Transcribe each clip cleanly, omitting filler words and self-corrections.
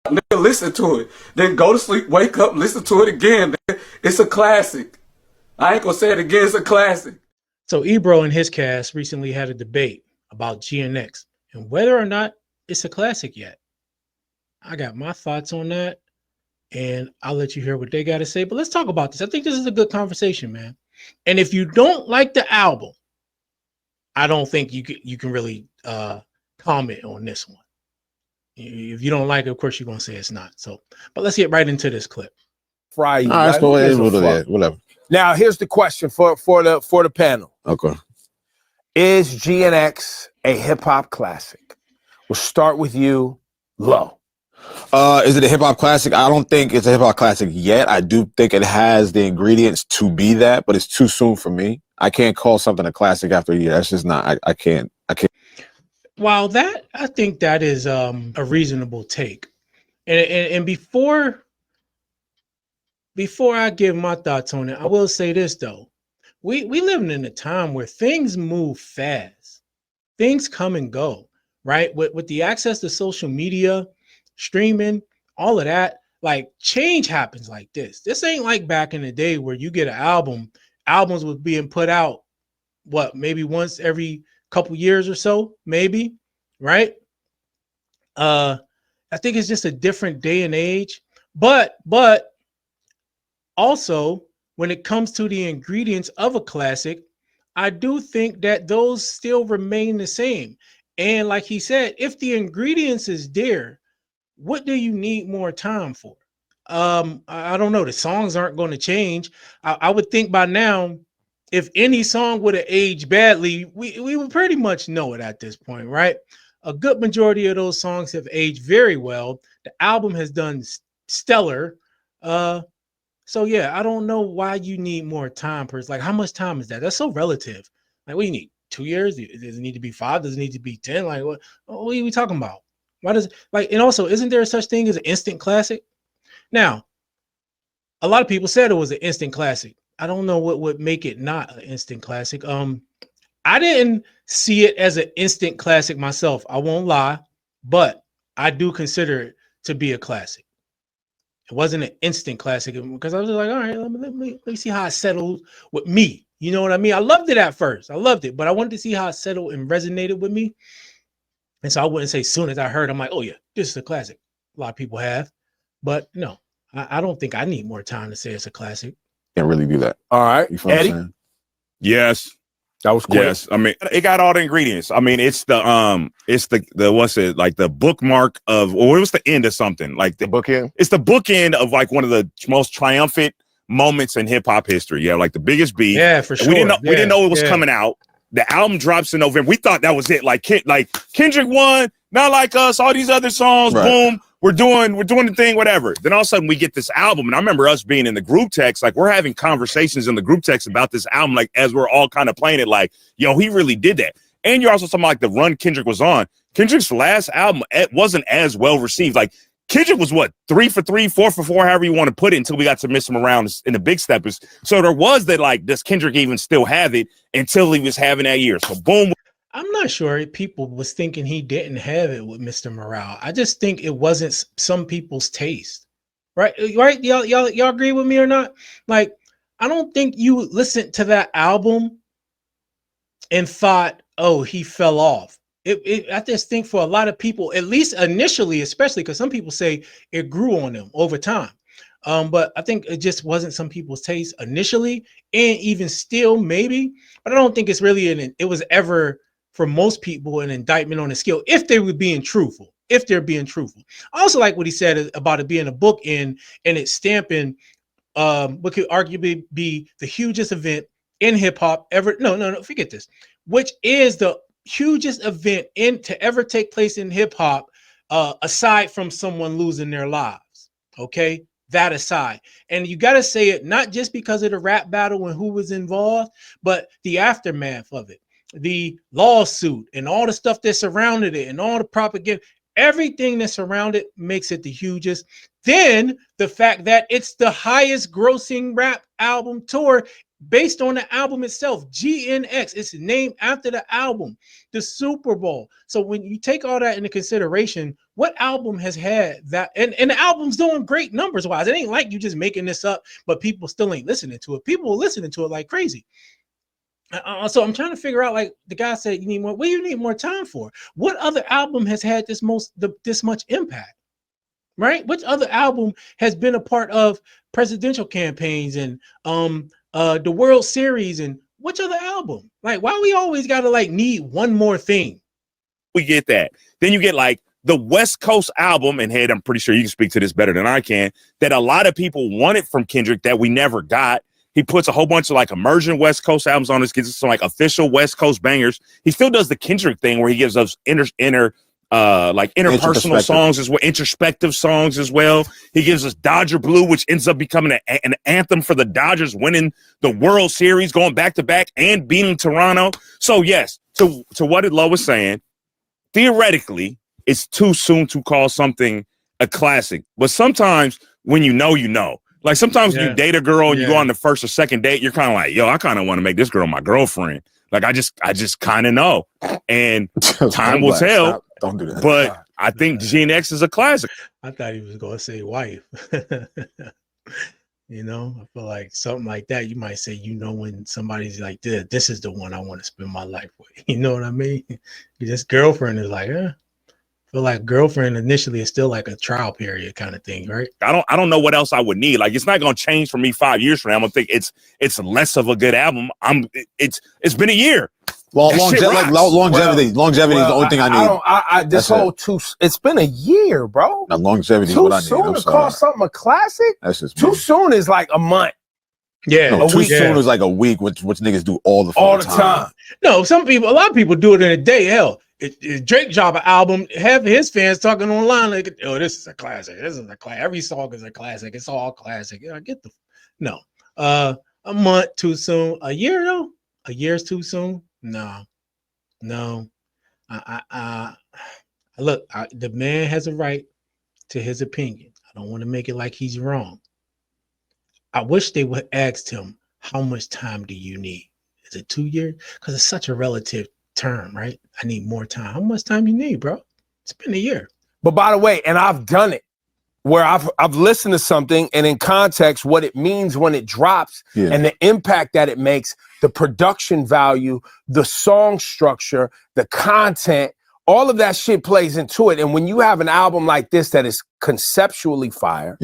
Nigga, listen to it. Then go to sleep, wake up, listen to it again. Nigga. It's a classic. I ain't gonna say it again. It's a classic. So Ebro and his cast recently had a debate about GNX and whether or not it's a classic yet. I got my thoughts on that, and I'll let you hear what they got to say. But let's talk about this. I think this is a good conversation, man. And if you don't like the album, I don't think you can really comment on this one. If you don't like it, of course you're gonna say it's not. So, but let's get right into this clip. Fry you. Let's go ahead and do that. Whatever. Now, here's the question for the panel. Okay. Is GNX a hip hop classic? We'll start with you, Low. Is it a hip hop classic? I don't think it's a hip hop classic yet. I do think it has the ingredients to be that, but it's too soon for me. I can't call something a classic after a year. That's just not. I can't. While that, I think that is a reasonable take. And before I give my thoughts on it, I will say this though. We living in a time where things move fast. Things come and go, right? With the access to social media, streaming, all of that, like change happens like this. This ain't like back in the day where you get an album. Albums was being put out, maybe once every couple years or so, maybe, right? I think it's just a different day and age, but also when it comes to the ingredients of a classic, I do think that those still remain the same. And like he said, if the ingredients is there, what do you need more time for? I don't know. The songs aren't going to change. I would think by now, if any song would have aged badly, we would pretty much know it at this point, right? A good majority of those songs have aged very well. The album has done stellar. So yeah, I don't know why you need more time. Like, how much time is that? That's so relative. Like, what do you need? 2 years? Does it need to be 5? Does it need to be 10? Like, what are we talking about? Why does and also, isn't there such thing as an instant classic? Now, a lot of people said it was an instant classic. I don't know what would make it not an instant classic. I didn't see it as an instant classic myself. I won't lie, but I do consider it to be a classic. It wasn't an instant classic because I was like, all right, let me see how it settled with me. You know what I mean? I loved it at first. I loved it, but I wanted to see how it settled and resonated with me. And so I wouldn't say soon as I heard, I'm like, oh yeah, this is a classic. A lot of people have, but no, I don't think I need more time to say it's a classic. Can't really do that. All right, you Eddie. Yes, that was quick. Yes. I mean, it got all the ingredients. I mean, it's the what's it like the bookmark of, or it was the end of something like the bookend. It's the bookend of like one of the most triumphant moments in hip hop history. Yeah, like the biggest beat. Yeah, for sure. We didn't know it was coming out. The album drops in November. We thought that was it. Like Kendrick won, Not Like Us, all these other songs. Right. Boom, we're doing the thing, whatever. Then all of a sudden we get this album, and I remember us being in the group text, like we're having conversations in the group text about this album, like as we're all kind of playing it, like, yo, he really did that. And you're also talking about like the run Kendrick was on. Kendrick's last album wasn't as well received. Like Kendrick was what, 3 for 3, 4 for 4, however you want to put it, until we got to Miss Him Around in the Big Steppers. So there was that, like, does Kendrick even still have it, until he was having that year. So boom. I'm not sure people was thinking he didn't have it with Mr. Morale. I just think it wasn't some people's taste. Right? Y'all agree with me or not? Like, I don't think you listened to that album and thought, oh, he fell off. I just think for a lot of people, at least initially, especially because some people say it grew on them over time. But I think it just wasn't some people's taste initially, and even still maybe. But I don't think it's really it was ever for most people an indictment on the skill if they were being truthful. If they're being truthful. I also like what he said about it being a bookend and it stamping what could arguably be the hugest event in hip hop ever. No, forget this. Which is the hugest event to ever take place in hip hop, aside from someone losing their lives. Okay, that aside, and you got to say it not just because of the rap battle and who was involved, but the aftermath of it, the lawsuit and all the stuff that surrounded it, and all the propaganda, everything that surrounded makes it the hugest. Then the fact that it's the highest grossing rap album tour based on the album itself. GNX, it's named after the album, the Super Bowl. So when you take all that into consideration, what album has had that? And the album's doing great numbers wise. It ain't like you just making this up, but people still ain't listening to it. People are listening to it like crazy. So I'm trying to figure out, like the guy said, you need more. What do you need more time for? What other album has had this much impact? Right? Which other album has been a part of presidential campaigns and the World Series, and which other album? Like, why we always gotta like need one more thing? We get that. Then you get like the West Coast album, and Head, I'm pretty sure you can speak to this better than I can, that a lot of people wanted from Kendrick that we never got. He puts a whole bunch of like emerging West Coast albums on this, gets us some like official West Coast bangers. He still does the Kendrick thing where he gives us interpersonal songs as well, introspective songs as well. He gives us Dodger Blue, which ends up becoming an anthem for the Dodgers winning the World Series, going back to back and beating Toronto. So yes, to what Lo was saying, theoretically, it's too soon to call something a classic. But sometimes when you know. Like sometimes you date a girl and you go on the first or second date, you're kind of like, yo, I kind of want to make this girl my girlfriend. Like I just kind of know. And time will tell. Stop. Don't do that. But I think GNX is a classic. I thought he was gonna say wife. You know, I feel like something like that. You might say, you know, when somebody's like, this is the one I want to spend my life with. You know what I mean? This girlfriend is like, feel like girlfriend initially is still like a trial period kind of thing, right? I don't know what else I would need. Like it's not gonna change for me 5 years from now. I'm gonna think it's less of a good album. It's been a year. Longevity is the only thing I need. It's been a year, bro. Now, longevity is what I need. Too soon to call something a classic? That's just too soon is like a month. Yeah, no, too soon is like a week, which niggas do all the time. No, a lot of people do it in a day. Hell, Drake drop an album, have his fans talking online like, "Oh, this is a classic. This is a classic. Every song is a classic. It's all classic." I get a month too soon. A year though? A year's too soon? No. Look, the man has a right to his opinion. I don't want to make it like he's wrong. I wish they would ask him, how much time do you need? Is it 2 years? Because it's such a relative term, right? I need more time. How much time you need, bro? It's been a year. But by the way, and I've done it where I've listened to something and in context, what it means when it drops and the impact that it makes, the production value, the song structure, the content, all of that shit plays into it. And when you have an album like this that is conceptually fire,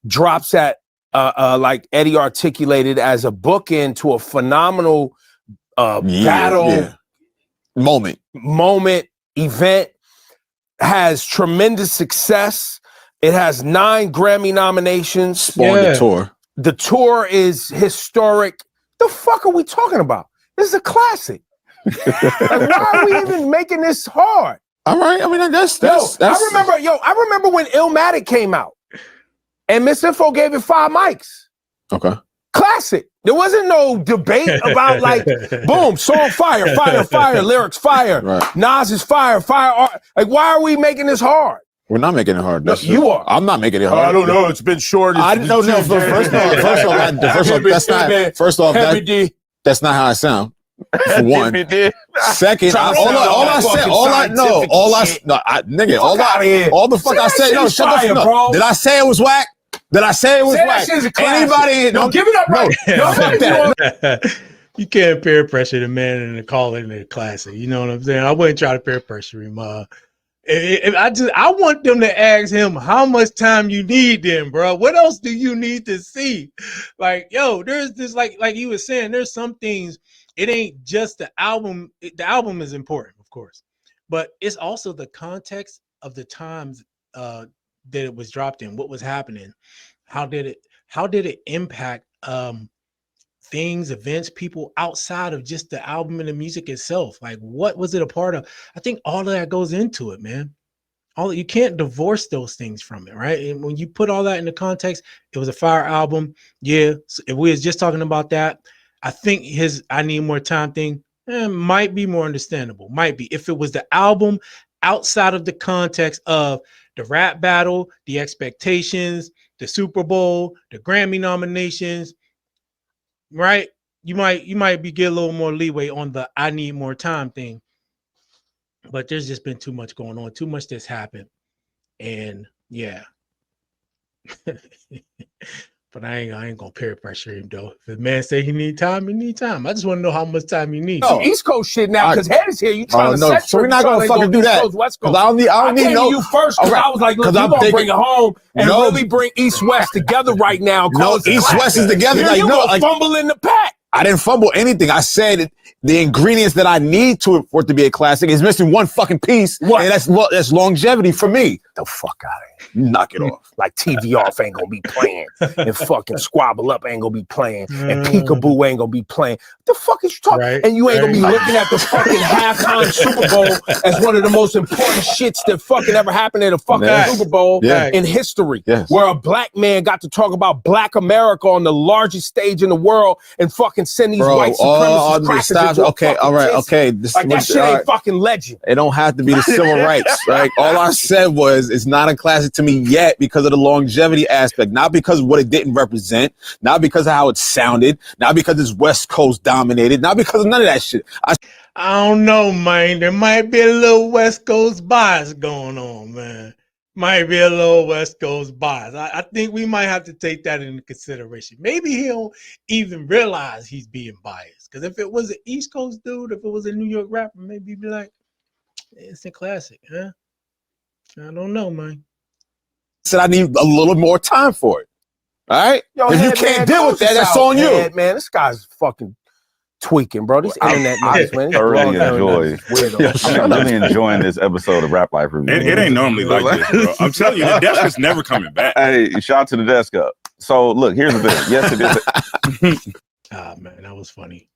drops at like Eddie articulated as a bookend to a phenomenal battle moment, event, has tremendous success. It has 9 Grammy nominations. Spawned the tour. The tour is historic. The fuck are we talking about? This is a classic. Like, why are we even making this hard? All right. I mean, that's I remember when Illmatic came out and Miss Info gave it 5 mics. Okay. Classic. There wasn't no debate about like, boom, song fire, lyrics fire, right. Nas is fire. Like, why are we making this hard? We're not making it hard. No, you are. I'm not making it hard. I don't know. It's been short. I don't know. First off, that's not how I sound. For one. Second, all the fuck I said. No, shut the fuck up. Did I say it was whack? Anybody? Don't give it up, right? No, fuck that. You can't peer pressure the man and call it a classic. You know what I'm saying? I wouldn't try to peer pressure him. I want them to ask him how much time you need then, bro. What else do you need to see? Like, yo, there's this, like he was saying, there's some things, it ain't just the album. The album is important, of course, but it's also the context of the times that it was dropped in, what was happening, how did it impact things, events, people outside of just the album and the music itself. Like, what was it a part of? I think all of that goes into it, man. You can't divorce those things from it, right? And when you put all that into context, it was a fire album. Yeah, so if we was just talking about that, I think his "I Need More Time" thing might be more understandable. Might be if it was the album outside of the context of the rap battle, the expectations, the Super Bowl, the Grammy nominations. Right? you might be get a little more leeway on the I need more time thing. But there's just been too much going on, too much that's happened. And yeah. But I ain't gonna peer pressure him though. If the man say he need time, he need time. I just want to know how much time he needs. Some East Coast shit now, because Head is here. You trying to set so we're not gonna fucking do that. West Coast. I don't need came to you first because I was like, look, you gonna bring it home and really bring East West together right now. No, East West is together. Like, you gonna fumble in the pack. I didn't fumble anything. I said the ingredients that I need for it to be a classic is missing one fucking piece, and that's longevity for me. The fuck out of here. Knock it off. Like TV off ain't gonna be playing, and fucking Squabble Up ain't gonna be playing, and Peekaboo ain't gonna be playing. What the fuck is you talking? Right, and you ain't gonna be looking at the fucking halftime Super Bowl as one of the most important shits that fucking ever happened at a fucking Super Bowl in history, where a black man got to talk about Black America on the largest stage in the world and fucking send these white supremacist crackers. Okay, all right, okay. Like that shit ain't fucking legend. It don't have to be the civil rights, right? All I said was it's not a classic to me yet because of the longevity aspect, not because of what it didn't represent, not because of how it sounded, not because it's West Coast dominated, not because of none of that shit. I don't know, man. There might be a little West Coast bias going on, man. Might be a little West Coast bias. I think we might have to take that into consideration. Maybe he'll even realize he's being biased. Because if it was an East Coast dude, if it was a New York rapper, maybe he'd be like, it's a classic, huh? I don't know, man. Said I need a little more time for it. All right? Yo, if you can't deal with that, that's on you. Man, this guy's fucking tweaking, bro. This internet noise, man. I really I'm really enjoying this episode of Rap Life Review. It ain't normally like this, bro. I'm telling you, the desk is never coming back. Hey, shout out to the desk up. So look, here's the thing. Yes, it is. Ah, man, that was funny.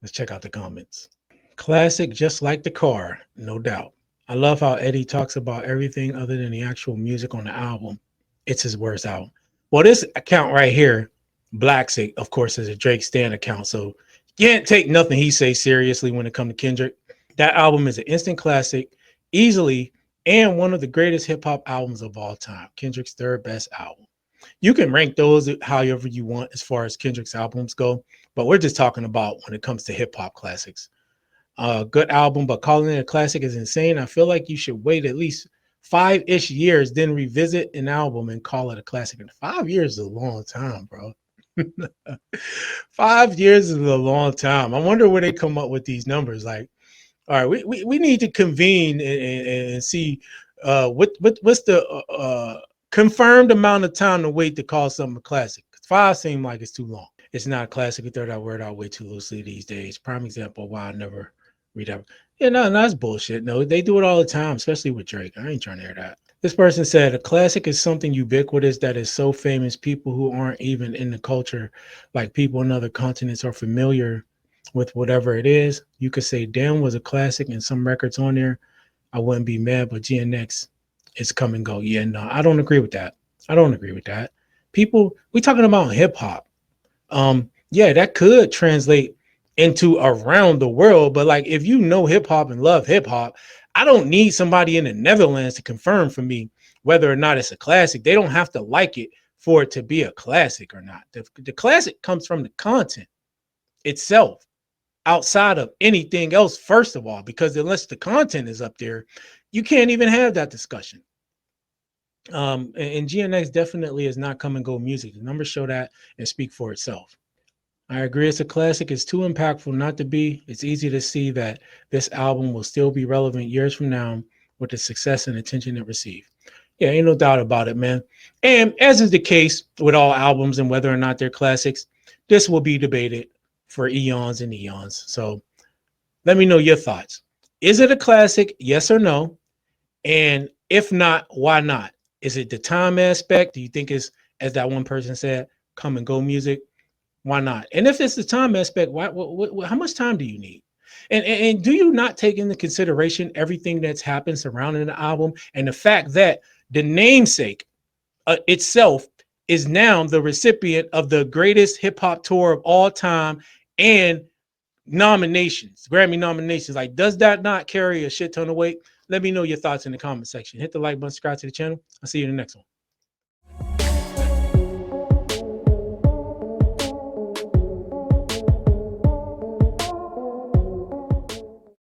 Let's check out the comments. Classic, just like the car, no doubt. I love how Eddie talks about everything other than the actual music on the album. It's his worst album. Well, this account right here, Blacksick, of course, is a Drake Stan account. So you can't take nothing he says seriously when it comes to Kendrick. That album is an instant classic, easily, and one of the greatest hip hop albums of all time. Kendrick's third best album. You can rank those however you want as far as Kendrick's albums go, but we're just talking about when it comes to hip hop classics. Good album, but calling it a classic is insane. I feel like you should wait at least 5-ish years, then revisit an album and call it a classic. And 5 years is a long time, bro. 5 years is a long time. I wonder where they come up with these numbers. Like, all right, we need to convene and see what's the confirmed amount of time to wait to call something a classic. 5 seems like it's too long. It's not a classic. We throw that word out way too loosely these days. Prime example why I never read that. Yeah, no, that's bullshit. No, they do it all the time, especially with Drake. I ain't trying to hear that. This person said a classic is something ubiquitous that is so famous people who aren't even in the culture, like people in other continents, are familiar with whatever it is. You could say S.D.N.Y was a classic and some records on there. I wouldn't be mad, but GNX is come and go. Yeah, no, I don't agree with that. I don't agree with that. People, we talking about hip hop. Yeah, that could translate into around the world, but like if you know hip hop and love hip hop, I don't need somebody in the Netherlands to confirm for me whether or not it's a classic. They don't have to like it for it to be a classic or not. The classic comes from the content itself, outside of anything else, first of all, because unless the content is up there, you can't even have that discussion. And GNX definitely is not come and go music. The numbers show that and speak for itself. I agree it's a classic. It's too impactful not to be. It's easy to see that this album will still be relevant years from now with the success and attention it received. Yeah, ain't no doubt about it, man. And as is the case with all albums and whether or not they're classics, this will be debated for eons and eons. So let me know your thoughts. Is it a classic? Yes or no? And if not, why not? Is it the time aspect? Do you think it's, as that one person said, come and go music? Why not? And if it's the time aspect, how much time do you need? And do you not take into consideration everything that's happened surrounding the album and the fact that the namesake itself is now the recipient of the greatest hip hop tour of all time and nominations, Grammy nominations? Like, does that not carry a shit ton of weight? Let me know your thoughts in the comment section. Hit the like button, subscribe to the channel. I'll see you in the next one.